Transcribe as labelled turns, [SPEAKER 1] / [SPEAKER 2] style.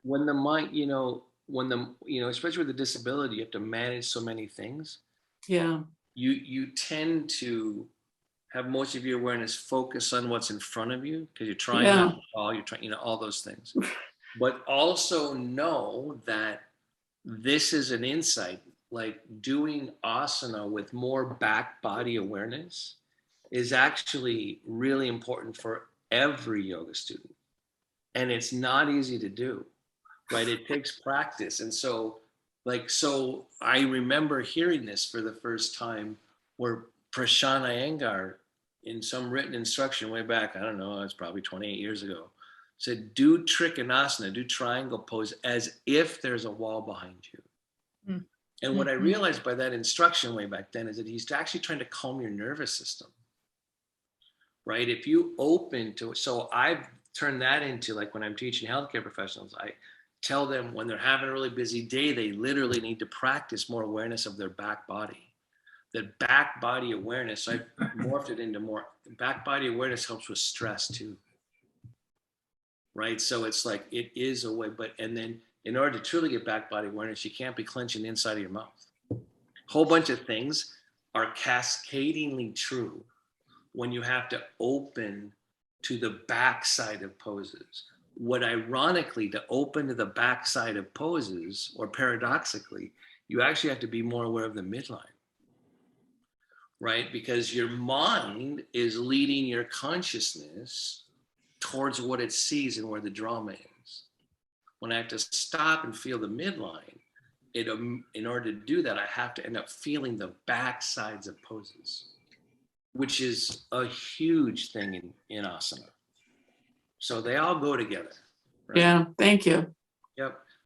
[SPEAKER 1] when the mind, especially with the disability, you have to manage so many things.
[SPEAKER 2] Yeah.
[SPEAKER 1] You tend to have most of your awareness focus on what's in front of you because you're trying not
[SPEAKER 2] Yeah.
[SPEAKER 1] to fall, you're trying, all those things. But also know that this is an insight, like doing asana with more back body awareness is actually really important for every yoga student. And it's not easy to do, right? It takes practice. And so, so I remember hearing this for the first time where Prashant Iyengar, in some written instruction way back, I don't know, it's probably 28 years ago, said, do trikonasana, do triangle pose as if there's a wall behind you. And what I
[SPEAKER 2] Mm-hmm.
[SPEAKER 1] realized by that instruction way back then is that he's actually trying to calm your nervous system, right? If you open to it, so I've turned that into, like, when I'm teaching healthcare professionals, I tell them when they're having a really busy day, they literally need to practice more awareness of their back body. That back body awareness, so I morphed it into more back body awareness helps with stress too, right? So it's like it is a way, but and then in order to truly get back body awareness, you can't be clenching the inside of your mouth. Whole bunch of things are cascadingly true when you have to open to the backside of poses. What ironically, to open to the backside of poses, or paradoxically, you actually have to be more aware of the midline, right? Because your mind is leading your consciousness towards what it sees and where the drama is. When I have to stop and feel the midline, in order to do that, I have to end up feeling the back sides of poses, which is a huge thing in asana. So they all go together, right?
[SPEAKER 2] Yeah. Thank you.
[SPEAKER 1] Yep.